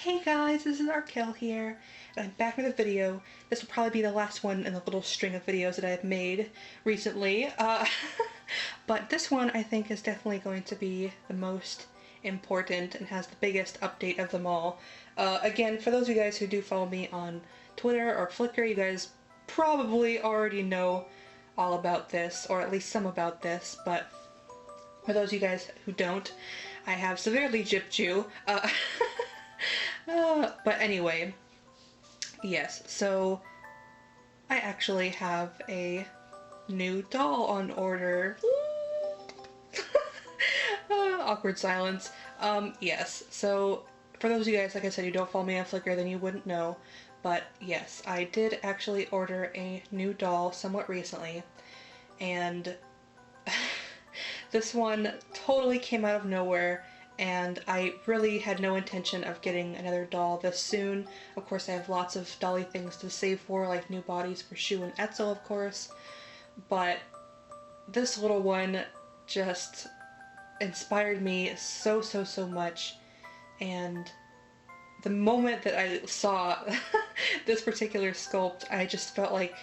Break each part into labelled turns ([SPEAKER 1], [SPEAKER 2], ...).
[SPEAKER 1] Hey guys, this is Argil here, and I'm back with a video. This will probably be the last one in the little string of videos that I've made recently. But this one I think is definitely going to be the most important and has the biggest update of them all. Again, for those of you guys who do follow me on Twitter or Flickr, you guys probably already know all about this, or at least some about this, but for those of you guys who don't, I have severely gypped you. But anyway, yes, so I actually have a new doll on order. Awkward silence. Yes, so for those of you guys, like I said, who don't follow me on Flickr, then you wouldn't know. But yes, I did actually order a new doll somewhat recently, and this one totally came out of nowhere. And I really had no intention of getting another doll this soon. Of course, I have lots of dolly things to save for, like new bodies for Shu and Etzel, of course. But this little one just inspired me so much. And the moment that I saw this particular sculpt, I just felt like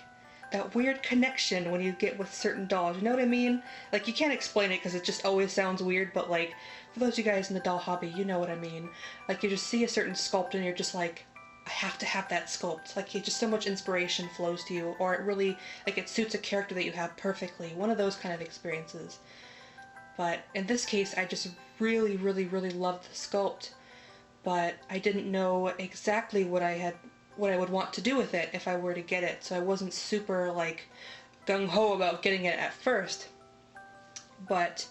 [SPEAKER 1] that weird connection when you get with certain dolls, you know what I mean? Like, you can't explain it because it just always sounds weird, but like, for those of you guys in the doll hobby, you know what I mean. Like, you just see a certain sculpt and you're just like, I have to have that sculpt. Like, just so much inspiration flows to you, or it really, like, it suits a character that you have perfectly. One of those kind of experiences. But in this case, I just really loved the sculpt, but I didn't know exactly what I would want to do with it if I were to get it, so I wasn't super, like, gung-ho about getting it at first. But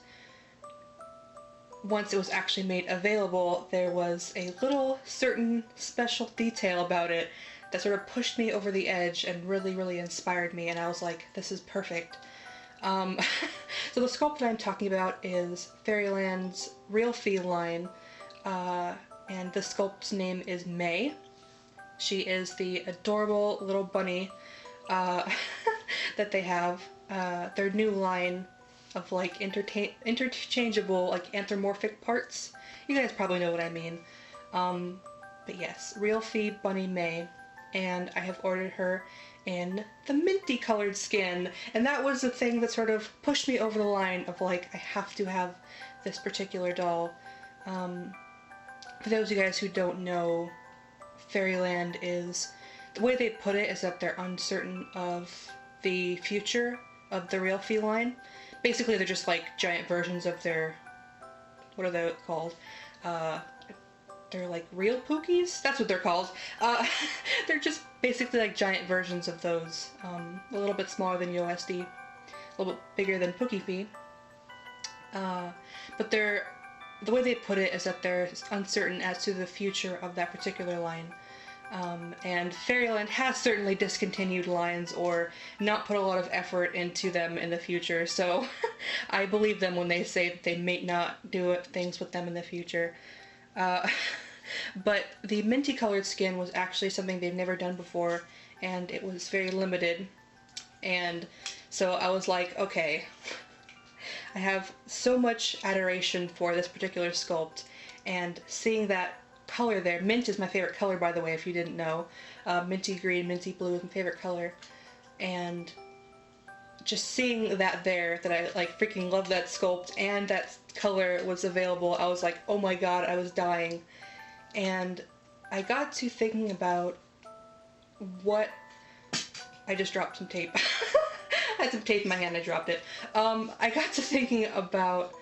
[SPEAKER 1] once it was actually made available, there was a little certain special detail about it that sort of pushed me over the edge and really inspired me, and I was like, this is perfect. So the sculpt that I'm talking about is Fairyland's Littlefee line, and the sculpt's name is May. She is the adorable little bunny that they have, their new line of like interchangeable like anthropomorphic parts. You guys probably know what I mean. But yes, Littlefee Bunny May, and I have ordered her in the minty colored skin, and that was the thing that sort of pushed me over the line of like, I have to have this particular doll. For those of you guys who don't know, Fairyland is, the way they put it is that they're uncertain of the future of the Littlefee line. Basically, they're just like giant versions of their, what are they called? They're like real Pookies? That's what they're called. They're just basically like giant versions of those. A little bit smaller than USD, a little bit bigger than Pookiefee. But the way they put it is that they're uncertain as to the future of that particular line. And Fairyland has certainly discontinued lines or not put a lot of effort into them in the future, so I believe them when they say that they may not do things with them in the future. But the minty colored skin was actually something they've never done before, and it was very limited, and so I was like, okay, I have so much adoration for this particular sculpt, and seeing that color there, mint is my favorite color, by the way, if you didn't know. Minty green, minty blue is my favorite color, and just seeing that there, that I like freaking love that sculpt, and that color was available, I was like, oh my god, I was dying. And I got to thinking about what, I just dropped some tape. I had some tape in my hand, I dropped it. I got to thinking about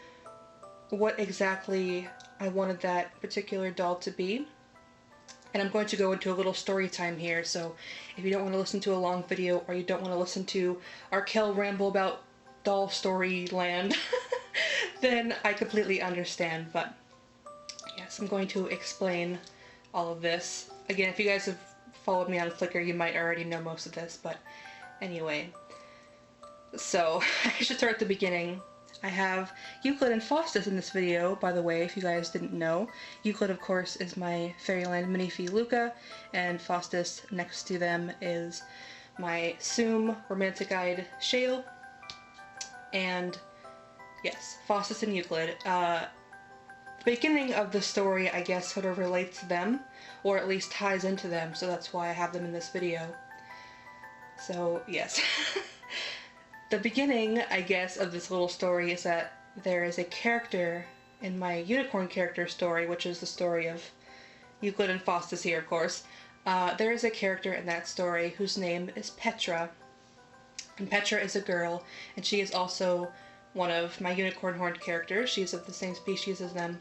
[SPEAKER 1] what exactly I wanted that particular doll to be. And I'm going to go into a little story time here, so if you don't want to listen to a long video, or you don't want to listen to Argil ramble about doll story land, then I completely understand. But yes, I'm going to explain all of this. Again, if you guys have followed me on Flickr, you might already know most of this, but anyway. So, I should start at the beginning. I have Euclid and Faustus in this video, by the way, if you guys didn't know. Euclid, of course, is my Fairyland Minifee Luka, and Faustus next to them is my Soom Romantic Eyed Shale. And yes, Faustus and Euclid. the beginning of the story, I guess, sort of relates to them, or at least ties into them, so that's why I have them in this video. So, yes. The beginning, I guess, of this little story is that there is a character in my unicorn character story, which is the story of Euclid and Faustus here, of course. There is a character in that story whose name is Petra. And Petra is a girl, and she is also one of my unicorn horned characters. She's of the same species as them.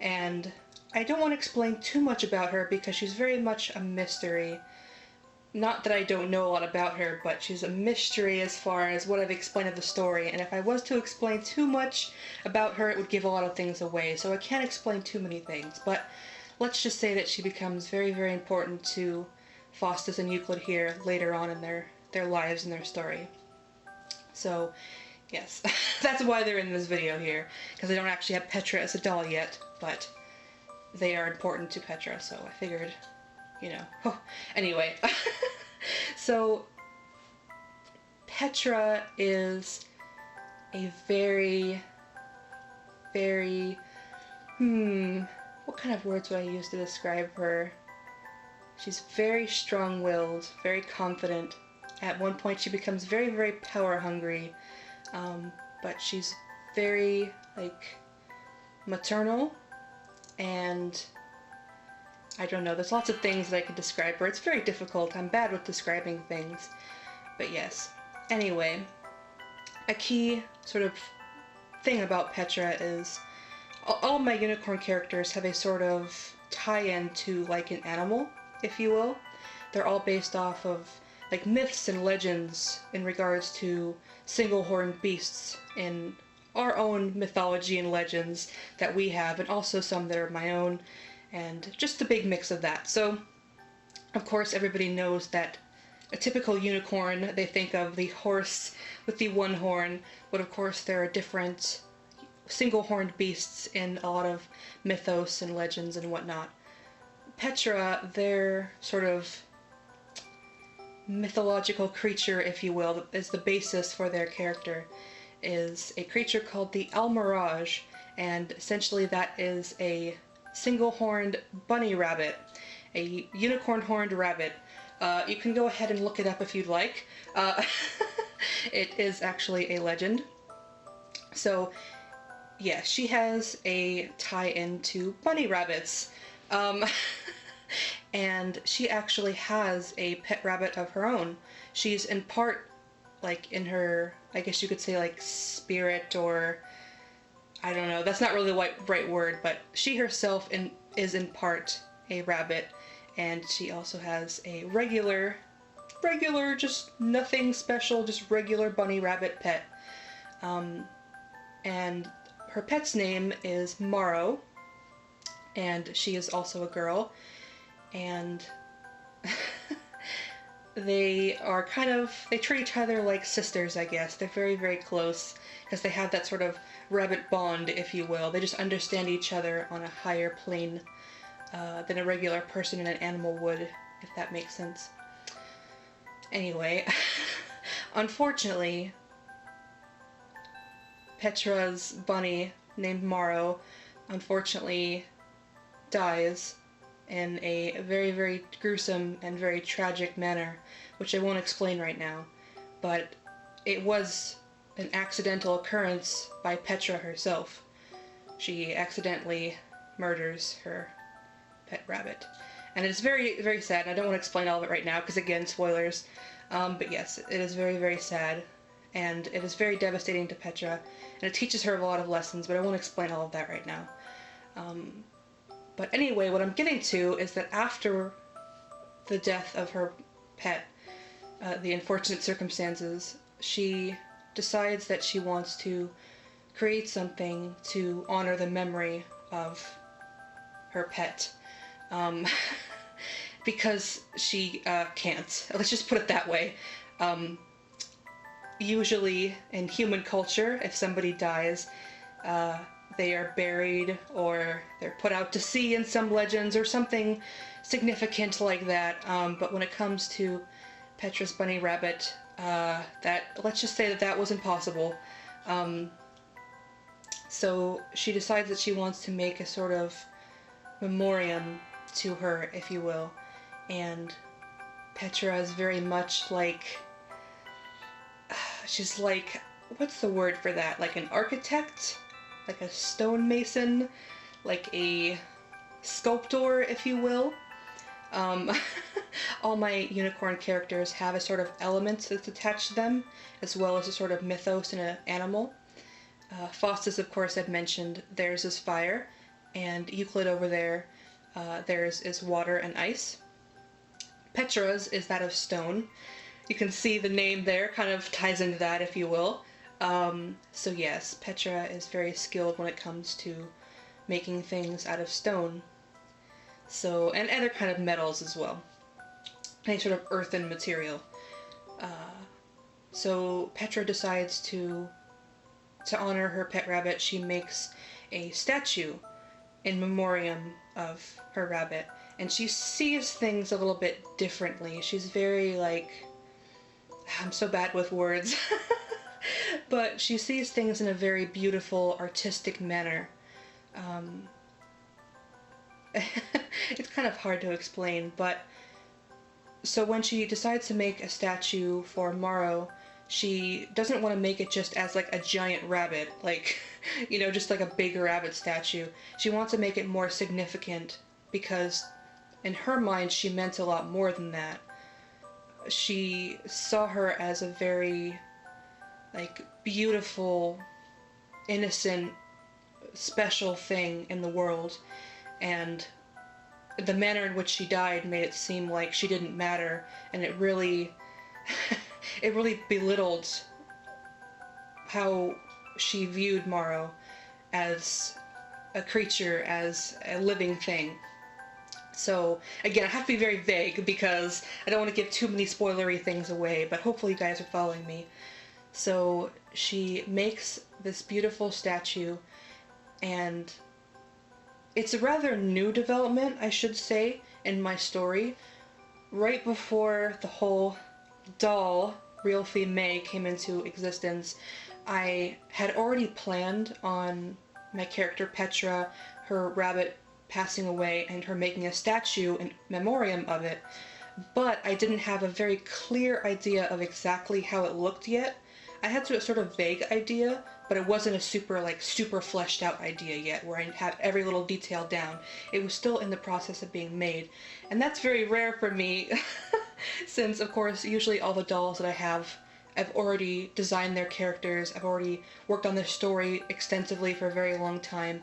[SPEAKER 1] And I don't want to explain too much about her because she's very much a mystery. Not that I don't know a lot about her, but she's a mystery as far as what I've explained of the story, and if I was to explain too much about her, it would give a lot of things away, so I can't explain too many things, but let's just say that she becomes very, very important to Faustus and Euclid here later on in their lives and their story. So, yes, that's why they're in this video here, because I don't actually have Petra as a doll yet, but they are important to Petra, so I figured, you know. Oh, anyway, so Petra is a very, very, what kind of words would I use to describe her? She's very strong-willed, very confident. At one point she becomes very, very power-hungry, but she's very, like, maternal, and I don't know, there's lots of things that I could describe her. It's very difficult. I'm bad with describing things. But yes. Anyway, a key sort of thing about Petra is all my unicorn characters have a sort of tie-in to, like, an animal, if you will. They're all based off of, like, myths and legends in regards to single-horned beasts in our own mythology and legends that we have, and also some that are my own, and just a big mix of that. So, of course, everybody knows that a typical unicorn, they think of the horse with the one horn, but of course there are different single-horned beasts in a lot of mythos and legends and whatnot. Petra, their sort of mythological creature, if you will, is the basis for their character, is a creature called the Almirage, and essentially that is a single-horned bunny rabbit, a unicorn-horned rabbit. You can go ahead and look it up if you'd like. It is actually a legend. So, yeah, she has a tie-in to bunny rabbits. And she actually has a pet rabbit of her own. She's in part, like, in her, I guess you could say, like, spirit, or I don't know, that's not really the right word, but she herself is in part a rabbit, and she also has a regular, just nothing special, just regular bunny rabbit pet. And her pet's name is Morrow, and she is also a girl, and they are they treat each other like sisters, I guess. They're very, very close, because they have that sort of rabbit bond, if you will. They just understand each other on a higher plane than a regular person and an animal would, if that makes sense. Anyway, unfortunately, Petra's bunny, named Morrow, unfortunately dies in a very, very gruesome and very tragic manner, which I won't explain right now, but it was an accidental occurrence by Petra herself. She accidentally murders her pet rabbit. And it's very, very sad, and I don't want to explain all of it right now, because again, spoilers. But yes, it is very, very sad, and it is very devastating to Petra, and it teaches her a lot of lessons, but I won't explain all of that right now. But anyway, what I'm getting to is that after the death of her pet, the unfortunate circumstances, she decides that she wants to create something to honor the memory of her pet. Because she can't. Let's just put it that way. Usually in human culture, if somebody dies, they are buried, or they're put out to sea in some legends, or something significant like that. But when it comes to Petra's bunny rabbit, let's just say that was impossible. So she decides that she wants to make a sort of memoriam to her, if you will. And Petra is very much like, she's like, what's the word for that? Like an architect? Like a stonemason? Like a sculptor, if you will. All my unicorn characters have a sort of element that's attached to them, as well as a sort of mythos and an animal. Faustus, of course, I've mentioned, theirs is fire, and Euclid over there, theirs is water and ice. Petra's is that of stone. You can see the name there kind of ties into that, if you will. So yes, Petra is very skilled when it comes to making things out of stone. So, and other kind of metals as well. Any sort of earthen material. So Petra decides to honor her pet rabbit. She makes a statue in memoriam of her rabbit. And she sees things a little bit differently. She's very like, I'm so bad with words. But she sees things in a very beautiful, artistic manner. It's kind of hard to explain, but so when she decides to make a statue for Morrow, she doesn't want to make it just as like a giant rabbit, like, you know, just like a big rabbit statue. She wants to make it more significant because in her mind she meant a lot more than that. She saw her as a very like beautiful, innocent, special thing in the world, and the manner in which she died made it seem like she didn't matter, and it really it really belittled how she viewed Morrow as a creature, as a living thing. So again, I have to be very vague because I don't want to give too many spoilery things away, but hopefully you guys are following me. So she makes this beautiful statue, and it's a rather new development, I should say, in my story. Right before the whole doll, Littlefee May, came into existence, I had already planned on my character Petra, her rabbit, passing away and her making a statue in memoriam of it, but I didn't have a very clear idea of exactly how it looked yet. I had a sort of vague idea, but it wasn't a super fleshed out idea yet, where I have every little detail down. It was still in the process of being made, and that's very rare for me, since of course usually all the dolls that I have, I've already designed their characters, I've already worked on their story extensively for a very long time,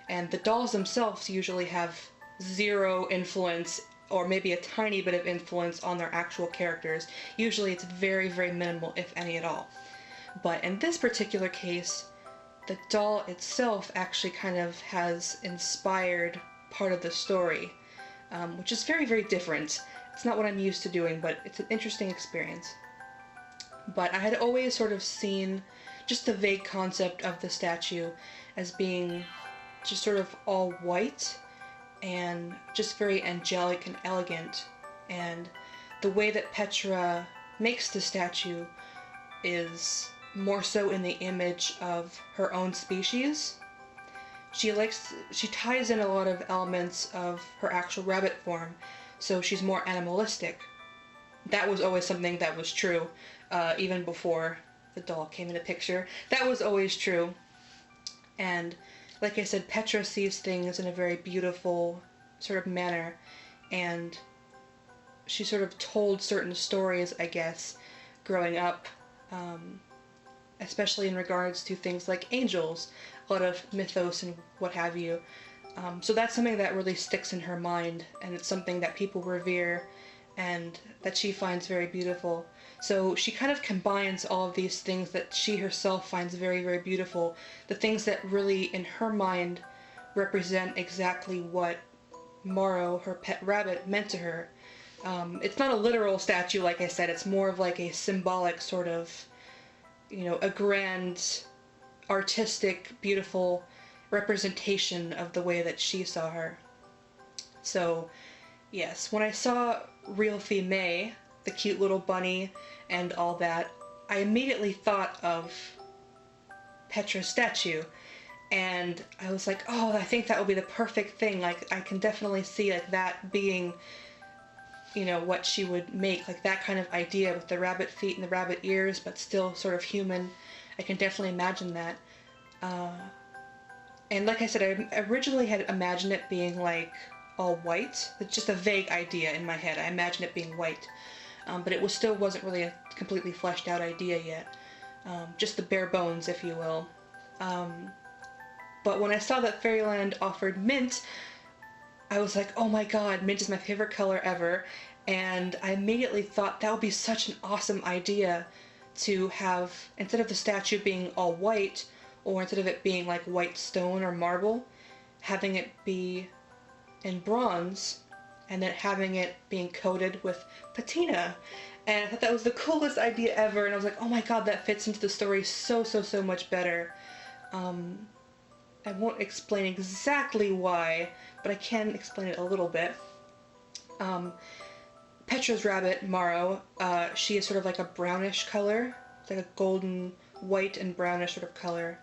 [SPEAKER 1] and the dolls themselves usually have zero influence, or maybe a tiny bit of influence on their actual characters. Usually it's very, very minimal, if any at all. But in this particular case, the doll itself actually kind of has inspired part of the story, which is very, very different. It's not what I'm used to doing, but it's an interesting experience. But I had always sort of seen just the vague concept of the statue as being just sort of all white and just very angelic and elegant. And the way that Petra makes the statue is more so in the image of her own species. She ties in a lot of elements of her actual rabbit form, so she's more animalistic. That was always something that was true, even before the doll came into picture. That was always true. And like I said, Petra sees things in a very beautiful sort of manner, and she sort of told certain stories, I guess, growing up, especially in regards to things like angels, a lot of mythos and what have you. So that's something that really sticks in her mind, and it's something that people revere and that she finds very beautiful. So she kind of combines all of these things that she herself finds very, very beautiful, the things that really, in her mind, represent exactly what Morrow, her pet rabbit, meant to her. It's not a literal statue, like I said, it's more of like a symbolic sort of, you know, a grand, artistic, beautiful representation of the way that she saw her. So, yes, when I saw Littlefee May, the cute little bunny and all that, I immediately thought of Petra's statue, And I was like, oh, I think that would be the perfect thing. Like, I can definitely see like that being, you know, what she would make, like that kind of idea with the rabbit feet and the rabbit ears, but still sort of human. I can definitely imagine that. And like I said, I originally had imagined it being like all white. It's just a vague idea in my head. I imagined it being white, but it still wasn't really a completely fleshed out idea yet. Just the bare bones, if you will. But when I saw that Fairyland offered mint, I was like, oh my god, mint is my favorite color ever. And I immediately thought that would be such an awesome idea to have, instead of the statue being all white, or instead of it being like white stone or marble, having it be in bronze, and then having it being coated with patina. And I thought that was the coolest idea ever, and I was like, oh my god, that fits into the story so much better. I won't explain exactly why, but I can explain it a little bit. Petra's rabbit, Morrow, she is sort of like a brownish color. It's like a golden, white and brownish sort of color.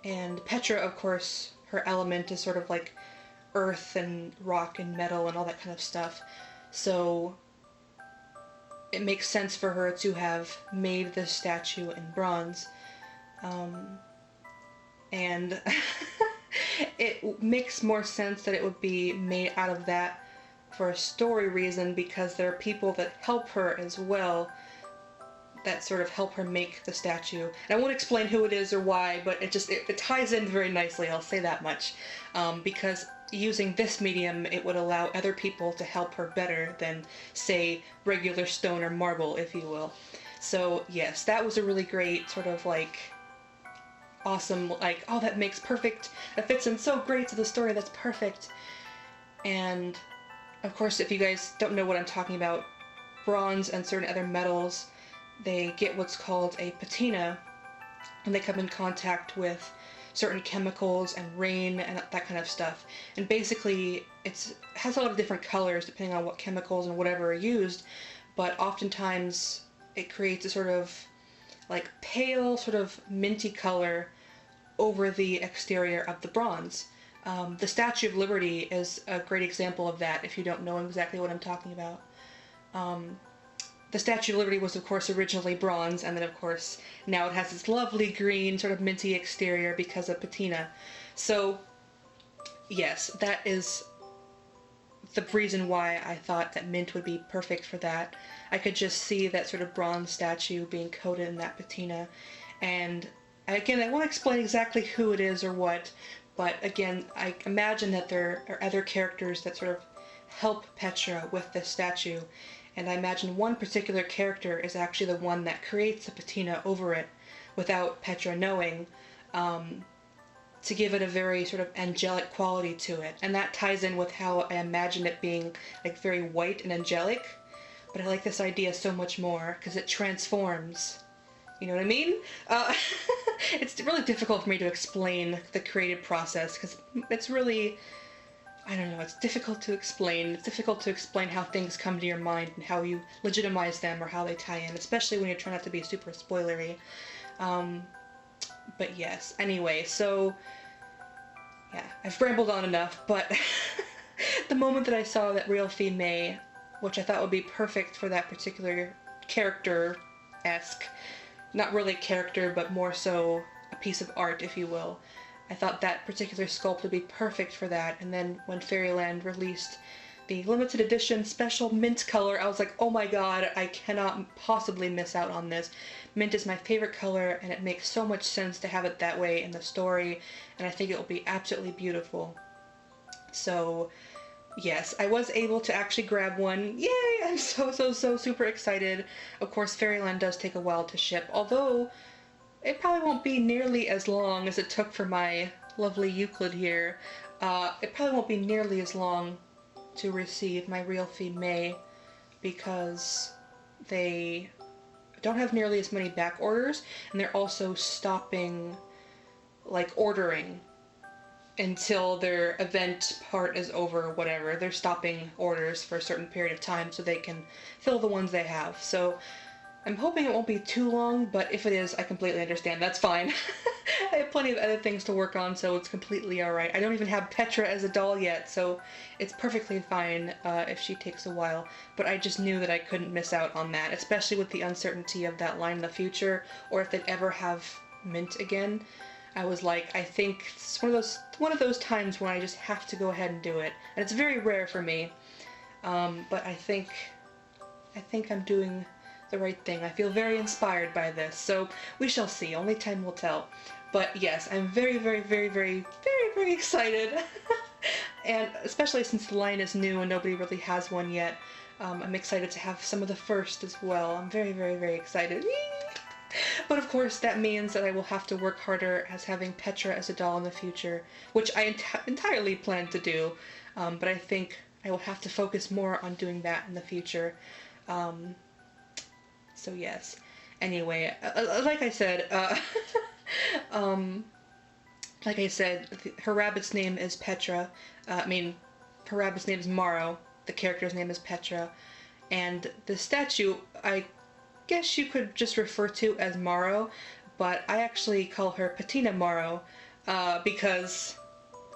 [SPEAKER 1] And Petra, of course, her element is sort of like earth and rock and metal and all that kind of stuff. So it makes sense for her to have made this statue in bronze. And it makes more sense that it would be made out of that for a story reason, because there are people that help her as well, that sort of help her make the statue. And I won't explain who it is or why, but it ties in very nicely, I'll say that much. Because using this medium, it would allow other people to help her better than, say, regular stone or marble, if you will. So yes, that was a really great sort of like awesome, like, oh, that makes perfect, that fits in so great to the story, that's perfect. And of course, if you guys don't know what I'm talking about, bronze and certain other metals, they get what's called a patina, and they come in contact with certain chemicals and rain and that kind of stuff. And basically, it has a lot of different colors depending on what chemicals and whatever are used, but oftentimes it creates a sort of like pale, sort of minty color over the exterior of the bronze. The Statue of Liberty is a great example of that, if you don't know exactly what I'm talking about. The Statue of Liberty was, of course, originally bronze, and then, of course, now it has this lovely green, sort of minty exterior because of patina. So, yes, that is the reason why I thought that mint would be perfect for that. I could just see that sort of bronze statue being coated in that patina. And, again, I won't explain exactly who it is or what, but, again, I imagine that there are other characters that sort of help Petra with this statue. And I imagine one particular character is actually the one that creates the patina over it without Petra knowing, to give it a very sort of angelic quality to it. And that ties in with how I imagine it being like very white and angelic. But I like this idea so much more because it transforms. You know what I mean? It's really difficult for me to explain the creative process because it's really, I don't know, it's difficult to explain. It's difficult to explain how things come to your mind and how you legitimize them or how they tie in, especially when you're trying not to be super spoilery. But yes, anyway, so yeah, I've rambled on enough, but the moment that I saw that Littlefee May, which I thought would be perfect for that particular character-esque, not really a character, but more so a piece of art, if you will, I thought that particular sculpt would be perfect for that. And then when Fairyland released the limited edition special mint color, I was like, oh my god, I cannot possibly miss out on this. Mint is my favorite color, and it makes so much sense to have it that way in the story, and I think it will be absolutely beautiful. So, yes, I was able to actually grab one. Yay! I'm so super excited. Of course, Fairyland does take a while to ship, although it probably won't be nearly as long as it took for my lovely Euclid here. It probably won't be nearly as long to receive my Littlefee May because they don't have nearly as many back orders, and they're also stopping like ordering until their event part is over or whatever. They're stopping orders for a certain period of time so they can fill the ones they have. So I'm hoping it won't be too long, but if it is, I completely understand. That's fine. I have plenty of other things to work on, so it's completely alright. I don't even have Petra as a doll yet, so it's perfectly fine if she takes a while. But I just knew that I couldn't miss out on that, especially with the uncertainty of that line in the future, or if they'd ever have Mint again. I was like, I think it's one of those times when I just have to go ahead and do it. And it's very rare for me, but I think I'm doing the right thing. I feel very inspired by this, so we shall see. Only time will tell. But yes, I'm very, very, very, very, very, very excited. And especially since the line is new and nobody really has one yet, I'm excited to have some of the first as well. I'm very, very, very excited. But of course, that means that I will have to work harder as having Petra as a doll in the future, which I entirely plan to do, but I think I will have to focus more on doing that in the future. So yes. Anyway, like I said, her rabbit's name is Petra. Her rabbit's name is Morrow. The character's name is Petra. And the statue, I guess you could just refer to as Morrow, but I actually call her Patina Morrow, because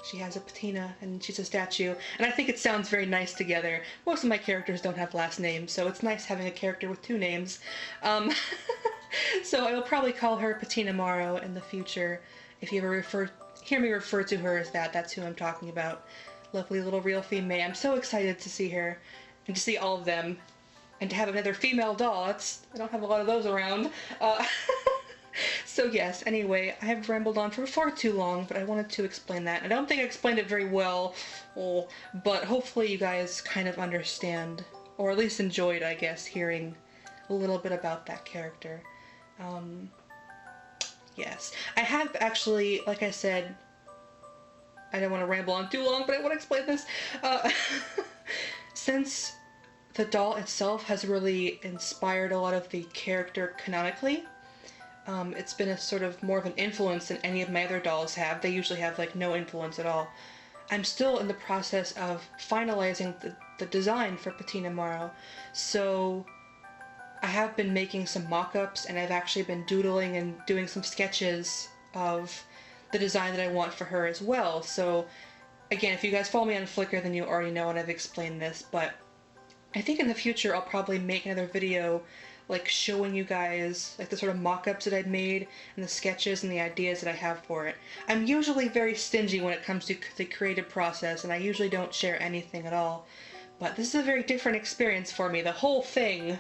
[SPEAKER 1] she has a patina and she's a statue, and I think it sounds very nice together. Most of my characters don't have last names, so it's nice having a character with two names. So I will probably call her Patina Morrow in the future. If you ever hear me refer to her as that, that's who I'm talking about. Lovely little real female. I'm so excited to see her, and to see all of them, and to have another female doll. I don't have a lot of those around. So yes, anyway, I have rambled on for far too long, but I wanted to explain that. I don't think I explained it very well, but hopefully you guys kind of understand, or at least enjoyed, I guess, hearing a little bit about that character. Yes. I have actually, like I said, I don't want to ramble on too long, but I want to explain this. Since the doll itself has really inspired a lot of the character canonically, it's been a sort of more of an influence than any of my other dolls have. They usually have like no influence at all. I'm still in the process of finalizing the design for Patina Morrow, so I have been making some mock-ups, and I've actually been doodling and doing some sketches of the design that I want for her as well. So again, if you guys follow me on Flickr, then you already know and I've explained this, but I think in the future I'll probably make another video like showing you guys like the sort of mock-ups that I've made and the sketches and the ideas that I have for it. I'm usually very stingy when it comes to the creative process, and I usually don't share anything at all, but this is a very different experience for me. The whole thing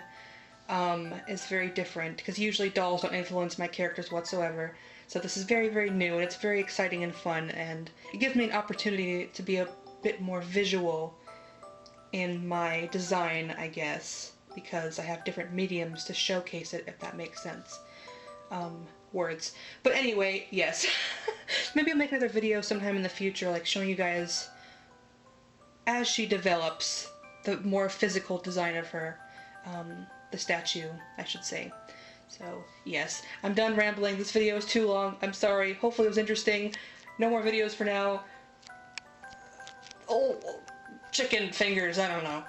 [SPEAKER 1] is very different, because usually dolls don't influence my characters whatsoever. So this is very, very new, and it's very exciting and fun, and it gives me an opportunity to be a bit more visual in my design, I guess, because I have different mediums to showcase it, if that makes sense. Words. But anyway, yes. Maybe I'll make another video sometime in the future, like showing you guys as she develops the more physical design of her, the statue, I should say. So, yes. I'm done rambling. This video is too long. I'm sorry. Hopefully it was interesting. No more videos for now. Oh, chicken fingers, I don't know.